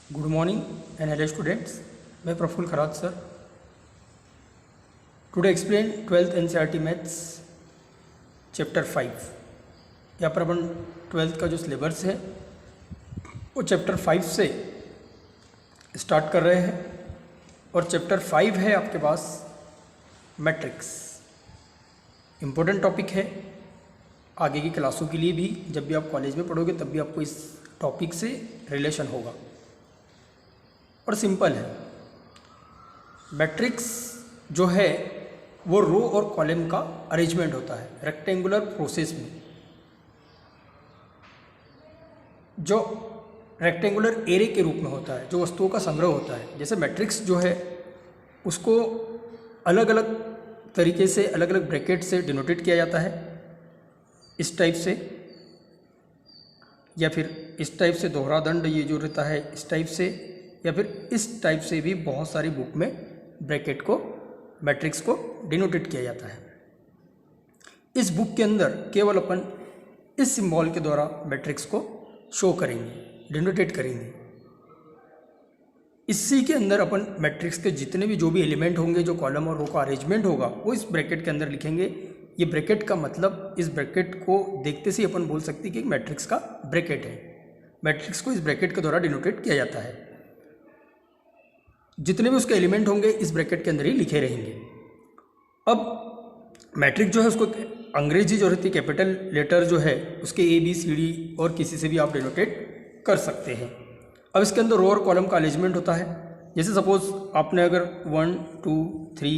Good morning and hello students. मैं Praful Kharat sir. Today explain 12th NCERT maths chapter 5। यहाँ पर अपन 12th का जो सिलेबस है वो चैप्टर 5 से स्टार्ट कर रहे हैं और चैप्टर 5 है आपके पास मैट्रिक्स। इम्पोर्टेंट टॉपिक है आगे की क्लासों के लिए भी। जब भी आप कॉलेज में पढ़ोगे तब भी आपको इस टॉपिक से रिलेशन होगा और सिंपल है। मैट्रिक्स जो है वो रो और कॉलम का अरेंजमेंट होता है रेक्टेंगुलर प्रोसेस में। जो रेक्टेंगुलर एरे के रूप में होता है, जो वस्तुओं का संग्रह होता है। जैसे मैट्रिक्स जो है उसको अलग अलग तरीके से अलग अलग ब्रैकेट से डिनोटेट किया जाता है, इस टाइप से, या फिर इस टाइप से दोहरा दंड ये जो रहता है इस टाइप से, या फिर इस टाइप से भी बहुत सारी बुक में ब्रैकेट को मैट्रिक्स को डिनोटेट किया जाता है। इस बुक के अंदर केवल अपन इस सिंबल के द्वारा मैट्रिक्स को शो करेंगे, डिनोटेट करेंगे। इसी के अंदर अपन मैट्रिक्स के जितने भी जो भी एलिमेंट होंगे, जो कॉलम और रो का अरेंजमेंट होगा, वो इस ब्रैकेट के अंदर लिखेंगे। ये ब्रैकेट का मतलब, इस ब्रैकेट को देखते से अपन बोल सकते हैं कि एक मैट्रिक्स का ब्रैकेट है। मैट्रिक्स को इस ब्रैकेट के द्वारा डिनोटेट किया जाता है। जितने भी उसके एलिमेंट होंगे इस ब्रैकेट के अंदर ही लिखे रहेंगे। अब मैट्रिक्स जो है उसको अंग्रेजी जो रहती है कैपिटल लेटर जो है उसके ABCD और किसी से भी आप डिनोटेट कर सकते हैं। अब इसके अंदर रो और कॉलम का अरेंजमेंट होता है। जैसे सपोज आपने अगर 1 2 3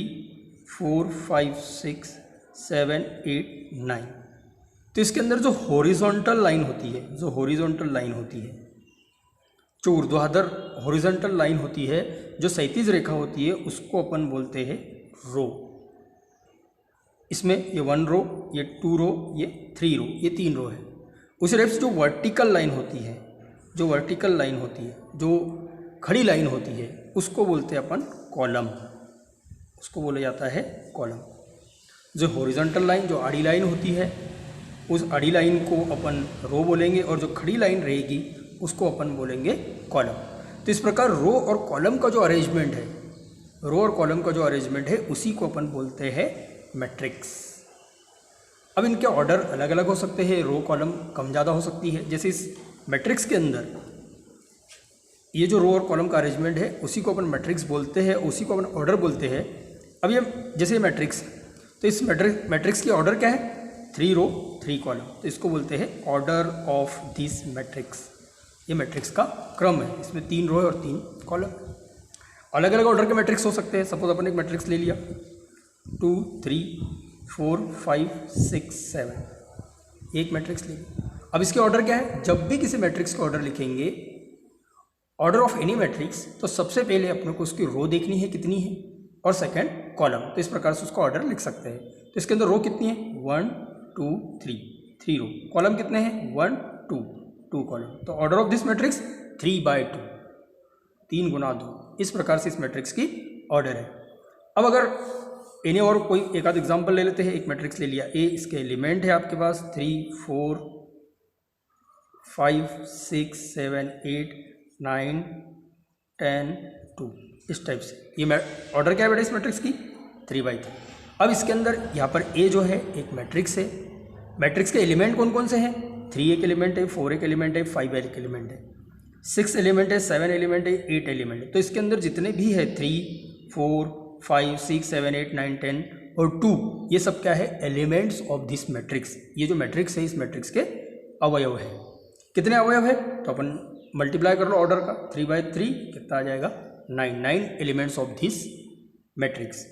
4 5 6 7 8 9, तो इसके अंदर जो हॉरिजॉन्टल लाइन होती है, जो ऊर्ध्वाधर हॉरिजॉन्टल लाइन होती है, जो क्षैतिज रेखा होती है, उसको अपन बोलते हैं रो। इसमें ये 1 रो, ये 2 रो, ये 3 रो, ये 3 रो है। उसी टाइप से जो वर्टिकल लाइन होती है, जो खड़ी लाइन होती है, उसको बोलते हैं अपन कॉलम, उसको बोला जाता है कॉलम। जो हॉरिजॉन्टल लाइन, जो आड़ी लाइन होती है, उस आड़ी लाइन को अपन रो बोलेंगे और जो खड़ी लाइन रहेगी उसको अपन बोलेंगे कॉलम। तो इस प्रकार रो और कॉलम का जो अरेंजमेंट है, उसी को अपन बोलते हैं मैट्रिक्स। अब इनके ऑर्डर अलग अलग हो सकते हैं, रो कॉलम कम ज़्यादा हो सकती है। जैसे इस मैट्रिक्स के अंदर ये जो रो और कॉलम का अरेंजमेंट है उसी को अपन मैट्रिक्स बोलते हैं, उसी को अपन ऑर्डर बोलते हैं। अब ये जैसे मैट्रिक्स, तो इस मैट्रिक्स की ऑर्डर क्या है? 3 रो 3 कॉलम, तो इसको बोलते हैं ऑर्डर ऑफ दिस मैट्रिक्स। ये मैट्रिक्स का क्रम है, इसमें 3 रो है और 3 कॉलम। अलग अलग ऑर्डर के मैट्रिक्स हो सकते हैं। सपोज अपन एक मैट्रिक्स ले लिया 2 3 4 5 6 7, एक मैट्रिक्स ले लिया। अब इसके ऑर्डर क्या है? जब भी किसी मैट्रिक्स का ऑर्डर लिखेंगे, ऑर्डर ऑफ एनी मैट्रिक्स, तो सबसे पहले अपने को उसकी रो देखनी है कितनी है, और सेकंड कॉलम। तो इस प्रकार से उसका ऑर्डर लिख सकते हैं। तो इसके अंदर रो कितनी है? 1 2 3 रो। कॉलम कितने हैं? 1 2 कॉलम। तो ऑर्डर ऑफ दिस मैट्रिक्स 3/2, 3 गुना 2। इस प्रकार से इस मैट्रिक्स की ऑर्डर है। अब अगर इन्हें और कोई एक आध एग्जाम्पल ले लेते हैं। एक मैट्रिक्स ले लिया ए, इसके एलिमेंट है आपके पास 3 4 5 6 7 8 9 10 2, इस टाइप से। ये ऑर्डर क्या है बेटा इस मैट्रिक्स की? 3/3। अब इसके अंदर यहाँ पर ए जो है एक मैट्रिक्स है। मैट्रिक्स के एलिमेंट कौन कौन से हैं? 3 एक एलिमेंट है, 4 एक एलिमेंट है, 5 एक एलिमेंट है, 6 एलिमेंट है, 7 एलिमेंट है, 8 एलिमेंट है। तो इसके अंदर जितने भी है 3 4 5 6 7 8 9 10 और 2, ये सब क्या है? Elements of this matrix. ये जो मैट्रिक्स है इस मैट्रिक्स के अवयव है। कितने अवयव है? तो अपन मल्टीप्लाई कर लो ऑर्डर का। 3/3 कितना आ जाएगा? 9 एलिमेंट्स ऑफ दिस मैट्रिक्स।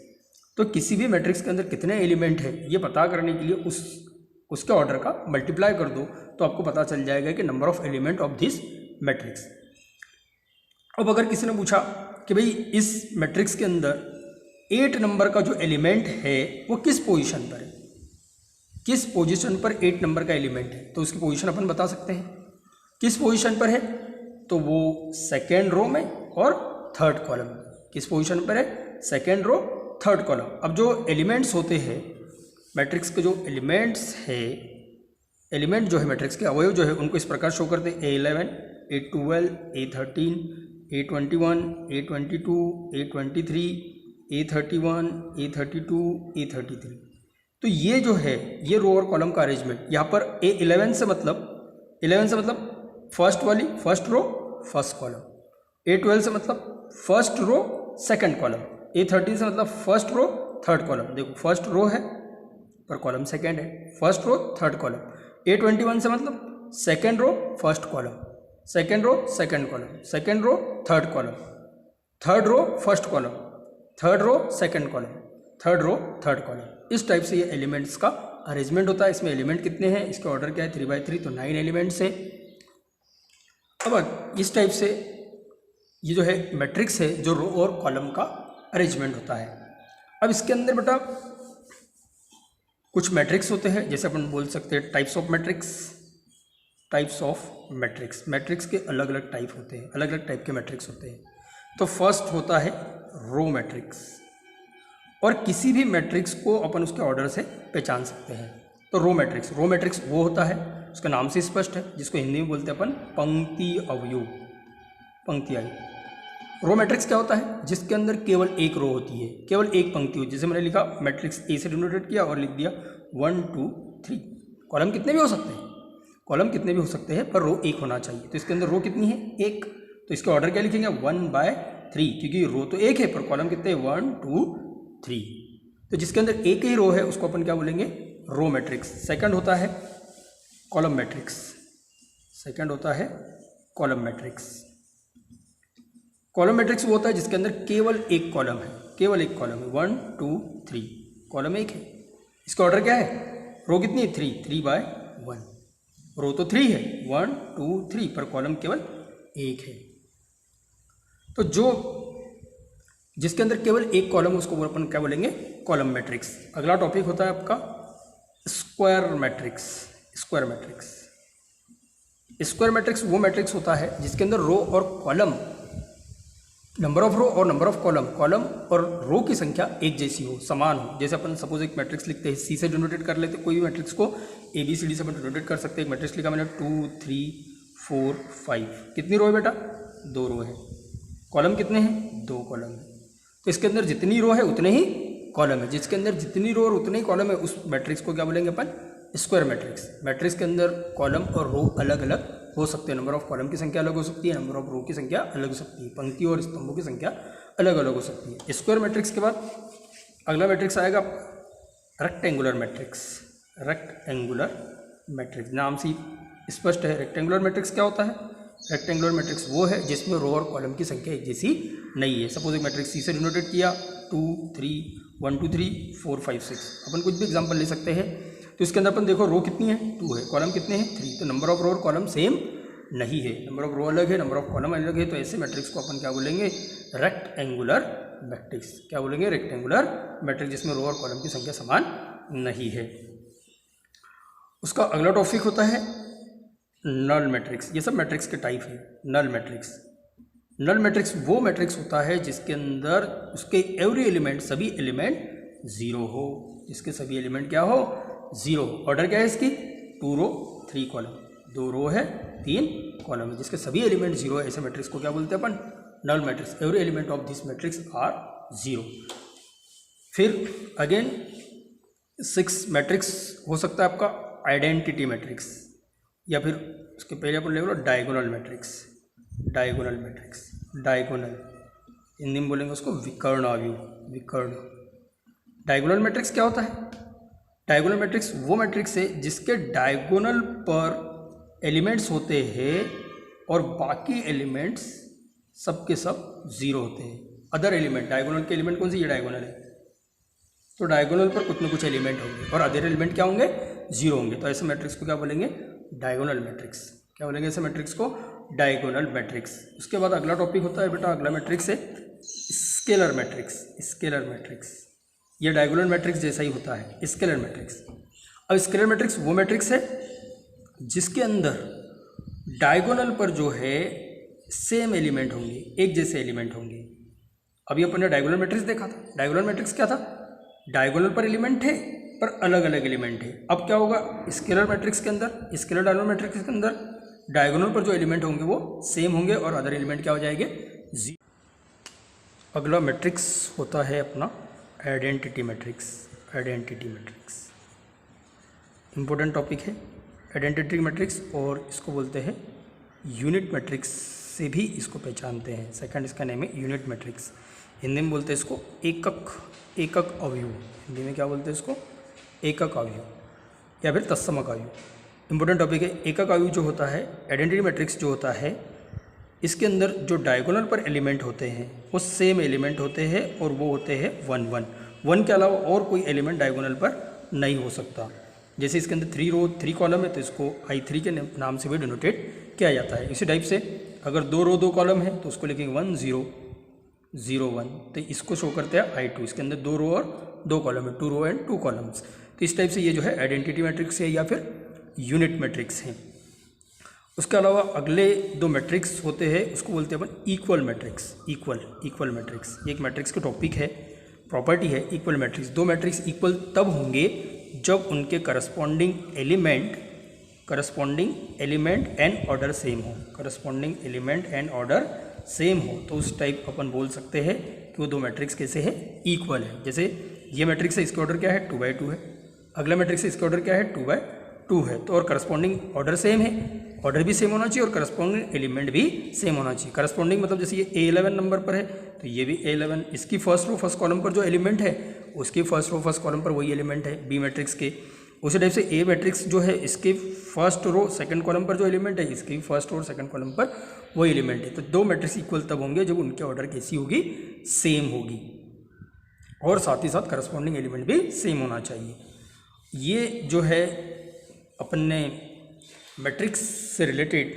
तो किसी भी मैट्रिक्स के अंदर कितने एलिमेंट है ये पता करने के लिए उसके ऑर्डर का मल्टीप्लाई कर दो, तो आपको पता चल जाएगा कि number of element of this matrix. अब अगर किसी ने पूछा कि भाई इस मैट्रिक्स के अंदर 8 नंबर का जो एलिमेंट है वो किस पोजीशन पर है, किस पोजीशन पर 8 नंबर का एलिमेंट है, तो उसकी पोजीशन अपन बता सकते हैं। किस पोजीशन पर है? तो वो सेकेंड रो में और थर्ड कॉलम। किस पोजीशन पर है? Second row third column. अब जो एलिमेंट्स होते हैं मैट्रिक्स के, जो एलिमेंट्स है, एलिमेंट जो है मैट्रिक्स के अवयव जो है, उनको इस प्रकार शो करते हैं A11 A12 A13 A21, A22, A23, A31, A32, A33। तो ये जो है ये रो और कॉलम का अरेंजमेंट। यहाँ पर A11 से मतलब फर्स्ट वाली first row first column, A12 से मतलब first row second column, A13 से मतलब फर्स्ट रो थर्ड कॉलम। देखो फर्स्ट रो है पर कॉलम सेकंड है, first row third column. A21 से मतलब second row first column, second row second column, second row third column, third row first column, third row second column, third row third column. इस type से ये elements का arrangement होता है। इसमें element कितने हैं, इसका ऑर्डर क्या है 3/3, तो 9 एलिमेंट्स है। अब इस टाइप से ये जो है मैट्रिक्स है जो रो और कॉलम का अरेंजमेंट होता है। अब इसके अंदर बेटा कुछ मैट्रिक्स होते हैं, जैसे अपन बोल सकते हैं types of matrix. Types of matrix, matrix के अलग अलग टाइप होते हैं, अलग अलग टाइप के मैट्रिक्स होते हैं। तो फर्स्ट होता है रो मैट्रिक्स, और किसी भी मैट्रिक्स को अपन उसके ऑर्डर से पहचान सकते हैं। तो रो मैट्रिक्स वो होता है, उसका नाम से स्पष्ट है, जिसको हिंदी में बोलते हैं अपन पंक्ति अवयव, पंक्ति अवयव। रो मैट्रिक्स क्या होता है, जिसके अंदर केवल एक रो होती है, केवल एक पंक्ति होती है। जैसे मैंने लिखा मैट्रिक्स ए से डिनोटेट किया और लिख दिया 1 2 3। कॉलम कितने भी हो सकते हैं, कॉलम कितने भी हो सकते हैं, पर रो एक होना चाहिए। तो इसके अंदर रो कितनी है, एक। तो इसके ऑर्डर क्या लिखेंगे 1/3, क्योंकि रो तो एक है पर कॉलम कितने 1 2 3। तो जिसके अंदर एक ही रो है उसको अपन क्या बोलेंगे, रो मैट्रिक्स। सेकंड होता है कॉलम मैट्रिक्स, सेकंड होता है कॉलम मैट्रिक्स। कॉलम मैट्रिक्स वो होता है जिसके अंदर केवल एक कॉलम है, केवल एक कॉलम है, 1 2 3, कॉलम एक है। इसका ऑर्डर क्या है, रो कितनी है 3/1। रो तो 3 है, 1 2 3, पर कॉलम केवल एक है। तो जो जिसके अंदर केवल एक कॉलम उसको अपन क्या बोलेंगे, कॉलम मैट्रिक्स। अगला टॉपिक होता है आपका square matrix. Square matrix, square matrix वो मैट्रिक्स होता है जिसके अंदर रो और कॉलम, नंबर ऑफ रो और नंबर ऑफ कॉलम, कॉलम और रो की संख्या एक जैसी हो, समान हो। जैसे अपन सपोज एक मैट्रिक्स लिखते हैं, सी से डिनोटेट कर लेते, कोई भी मैट्रिक्स को ABCD से अपन डिनोटेट कर सकते हैं। एक मैट्रिक्स लिखा मैंने 2 3 4 5, कितनी रो है बेटा, 2 रो है। कॉलम कितने हैं, 2 कॉलम है। तो इसके अंदर जितनी रो है उतने ही कॉलम है, जिसके अंदर जितनी रो और उतने ही कॉलम है उस मैट्रिक्स को क्या बोलेंगे अपन, स्क्वायर मैट्रिक्स। मैट्रिक्स के अंदर कॉलम और रो अलग अलग हो सकते हैं, नंबर ऑफ कॉलम की संख्या अलग हो सकती है, नंबर ऑफ रो की संख्या अलग हो सकती है, पंक्ति और स्तंभों की संख्या अलग अलग हो सकती है। स्क्वायर मैट्रिक्स के बाद अगला मैट्रिक्स आएगा रेक्टेंगुलर मैट्रिक्स। रेक्टेंगुलर मैट्रिक्स नाम से स्पष्ट है। रेक्टेंगुलर मैट्रिक्स क्या होता है, रेक्टेंगुलर मैट्रिक्स वो है जिसमें रो और कॉलम की संख्या एक जैसी नहीं है। सपोज एक मैट्रिक्स सी से डिनोटेट किया 2 3 1 2 3 4 5 6, अपन कुछ भी एग्जांपल ले सकते हैं। तो इसके अंदर अपन देखो रो कितनी है, 2 है, कॉलम कितने हैं 3। तो नंबर ऑफ रो और कॉलम सेम नहीं है, नंबर ऑफ रो अलग है, नंबर ऑफ कॉलम अलग है। तो ऐसे मैट्रिक्स को अपन क्या बोलेंगे, रेक्टेंगुलर मैट्रिक्स। क्या बोलेंगे, रेक्टेंगुलर मैट्रिक्स, जिसमें रो और कॉलम की संख्या समान नहीं है। उसका अगला टॉपिक होता है नल मैट्रिक्स। ये सब मैट्रिक्स के टाइप है। नल मैट्रिक्स, नल मैट्रिक्स वो मैट्रिक्स होता है जिसके अंदर उसके एवरी एलिमेंट, सभी एलिमेंट 0 हो, जिसके सभी एलिमेंट क्या हो, 0। ऑर्डर क्या है इसकी, 2 रो 3 कॉलम, 2 रो है 3 कॉलम है, जिसके सभी एलिमेंट 0 है। ऐसे मैट्रिक्स को क्या बोलते हैं अपन, null matrix. Every element of this matrix are 0। फिर अगेन 6 मैट्रिक्स हो सकता है आपका आइडेंटिटी मैट्रिक्स, या फिर उसके पहले अपन ले लो diagonal matrix. Diagonal matrix, diagonal Hindi में बोलेंगे उसको विकर्ण अवयव, विकर्ण। डायगोनल मैट्रिक्स क्या होता है, डायगोनल मैट्रिक्स वो मैट्रिक्स है जिसके डायगोनल पर एलिमेंट्स होते हैं और बाकी एलिमेंट्स सब के सब 0 होते हैं। अदर एलिमेंट, डायगोनल के एलिमेंट कौन सी, ये डायगोनल है, तो डायगोनल पर कुछ न कुछ एलिमेंट होंगे और अदर एलिमेंट क्या होंगे, 0 होंगे। तो ऐसे मैट्रिक्स को क्या बोलेंगे, डायगोनल मैट्रिक्स। क्या बोलेंगे ऐसे मैट्रिक्स को, डायगोनल मैट्रिक्स। उसके बाद अगला टॉपिक होता है बेटा, अगला मैट्रिक्स है स्केलर मैट्रिक्स। स्केलर मैट्रिक्स ये डायगोनल मैट्रिक्स जैसा ही होता है, स्केलर मैट्रिक्स। अब स्केलर मैट्रिक्स वो मैट्रिक्स है जिसके अंदर डायगोनल पर जो है सेम एलिमेंट होंगे, एक जैसे एलिमेंट होंगे। अभी अपन ने डायगोनल मैट्रिक्स देखा था। डायगोनल मैट्रिक्स क्या था, डायगोनल पर एलिमेंट है पर अलग अलग एलिमेंट है। अब क्या होगा स्केलर मैट्रिक्स के अंदर, स्केलर डायगोनल मैट्रिक्स के अंदर डायगोनल पर जो एलिमेंट होंगे वो सेम होंगे और अदर एलिमेंट क्या हो जाएंगे, जी। अगला मैट्रिक्स होता है अपना identity matrix. Identity matrix important topic है आइडेंटिटी मैट्रिक्स, और इसको बोलते हैं यूनिट मैट्रिक्स से भी इसको पहचानते हैं। सेकंड इसका नेम है यूनिट मैट्रिक्स। हिंदी में बोलते हैं इसको एकक अवयव। हिंदी में क्या बोलते हैं इसको? एकक अवयव या फिर तत्समक अवयव। इंपॉर्टेंट टॉपिक है। एकक अवयव जो होता है, आइडेंटिटी मैट्रिक्स जो होता है, इसके अंदर जो डायगोनल पर एलिमेंट होते हैं वो सेम एलिमेंट होते हैं और वो होते हैं 1 1 1 के अलावा और कोई एलिमेंट डायगोनल पर नहीं हो सकता। जैसे इसके अंदर 3 रो 3 कॉलम है तो इसको I3 के नाम से भी डिनोटेट किया जाता है। इसी टाइप से अगर 2 रो 2 कॉलम है तो उसको लिखेंगे 1 0 0 1, तो इसको शो करते हैं I2। इसके अंदर 2 रो और 2 कॉलम है, 2 रो एंड 2 कॉलम्स। तो इस टाइप से ये जो है आइडेंटिटी मैट्रिक्स है या फिर यूनिट मैट्रिक्स है। उसके अलावा अगले 2 मैट्रिक्स होते हैं, उसको बोलते हैं अपन इक्वल मैट्रिक्स। इक्वल मैट्रिक्स ये एक मैट्रिक्स का टॉपिक है, प्रॉपर्टी है। इक्वल मैट्रिक्स, 2 मैट्रिक्स इक्वल तब होंगे जब उनके corresponding element and order same हो। Corresponding element and order same हो तो उस टाइप अपन बोल सकते हैं कि वो 2 मैट्रिक्स कैसे है? इक्वल है। जैसे ये मैट्रिक्स है, इसका ऑर्डर क्या है? 2 by 2 है। अगला मैट्रिक्स है, इसका ऑर्डर क्या है? 2 by 2 है। तो और करस्पॉन्डिंग ऑर्डर सेम है, ऑर्डर भी सेम होना चाहिए और करस्पॉन्डिंग एलिमेंट भी सेम होना चाहिए। करस्पॉन्डिंग मतलब जैसे ये A11 नंबर पर है तो ये भी A11, इसकी फर्स्ट रो फर्स्ट कॉलम पर जो एलिमेंट है उसकी फर्स्ट रो फर्स्ट कॉलम पर वही एलिमेंट है बी मैट्रिक्स के। उसी टाइप से ए मैट्रिक्स जो है इसके फर्स्ट रो सेकंड कॉलम पर जो एलिमेंट है इसकी फर्स्ट रो और सेकंड कॉलम पर वही एलिमेंट है। तो 2 मैट्रिक्स इक्वल तब होंगे जब उनके ऑर्डर कैसी होगी? सेम होगी, और साथ ही साथ करस्पॉन्डिंग एलिमेंट भी सेम होना चाहिए। ये जो है अपन ने मैट्रिक्स से रिलेटेड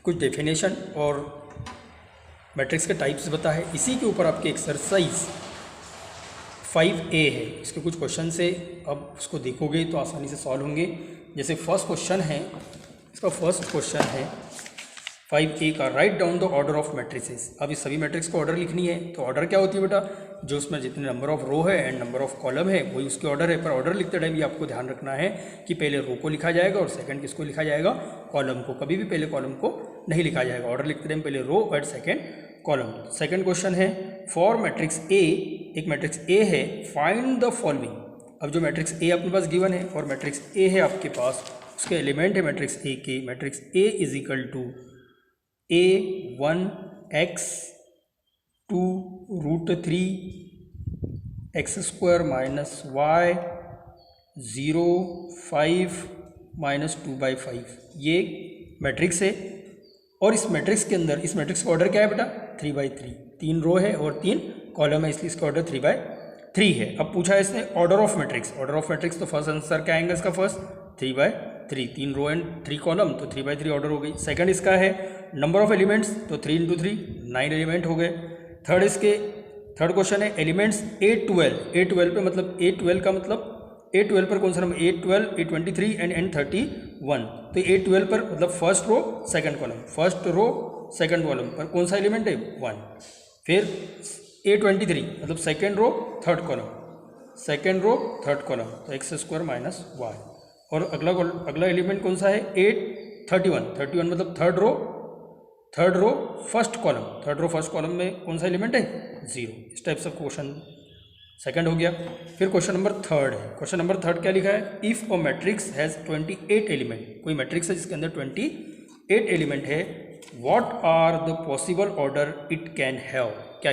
कुछ डेफिनेशन और मैट्रिक्स के टाइप्स बता है। इसी के ऊपर आपके एक्सरसाइज 5A है, इसके कुछ क्वेश्चन से अब उसको देखोगे तो आसानी से सॉल्व होंगे। जैसे फर्स्ट क्वेश्चन है, इसका फर्स्ट क्वेश्चन है 5A का, write down the order of matrices. अब इस सभी मैट्रिक्स को ऑर्डर लिखनी है तो ऑर्डर क्या होती है बेटा? जो उसमें जितने नंबर ऑफ रो है एंड नंबर ऑफ कॉलम है वही उसके ऑर्डर है। पर ऑर्डर लिखते टाइम ये आपको ध्यान रखना है कि पहले रो को लिखा जाएगा और सेकंड किसको लिखा जाएगा? कॉलम को। कभी भी पहले कॉलम को नहीं लिखा जाएगा। ऑर्डर लिखते टाइम पहले रो और सेकंड कॉलम। सेकंड क्वेश्चन है फॉर मैट्रिक्स ए, एक मैट्रिक्स ए है, फाइंड द फॉलोइंग। अब जो मैट्रिक्स ए अपने पास गिवन है और मैट्रिक्स ए है आपके पास, उसके एलिमेंट है मैट्रिक्स ए के। Matrix A is equal to A1x 2 √3 x² minus y 0 5 minus 2/5। ये मैट्रिक्स है और इस मैट्रिक्स के अंदर, इस मैट्रिक्स का ऑर्डर क्या है बेटा? 3/3। 3 रो है और 3 कॉलम है, इसलिए इसका ऑर्डर 3/3 है। अब पूछा है इसने order of matrix. Order of matrix तो फर्स्ट आंसर क्या आएगा इसका? फर्स्ट 3/3। 3 रो एंड 3 कॉलम तो 3/3 ऑर्डर हो गई। सेकंड इसका है नंबर ऑफ एलिमेंट्स, तो 3 × 3 9 एलिमेंट हो गए। थर्ड क्वेश्चन है एलिमेंट्स A12। A12 पे मतलब A12 का मतलब A12 पर कौन सा number? A12, A23 and N31। तो A12 पर मतलब first row second column, first row second column पर कौन सा एलिमेंट है? 1। फिर A23 मतलब second row third column, second row third column तो x² माइनस y। और अगला एलिमेंट कौन सा है? A31। 31 मतलब third row first column, third row first column में कौन सा एलिमेंट है? 0। इस टाइप से क्वेश्चन सेकंड हो गया। फिर क्वेश्चन नंबर थर्ड है। क्वेश्चन नंबर थर्ड क्या लिखा है? If a matrix has 28 element, कोई मैट्रिक्स है जिसके अंदर 28 एलिमेंट है, what are the possible order it can have? क्या क्या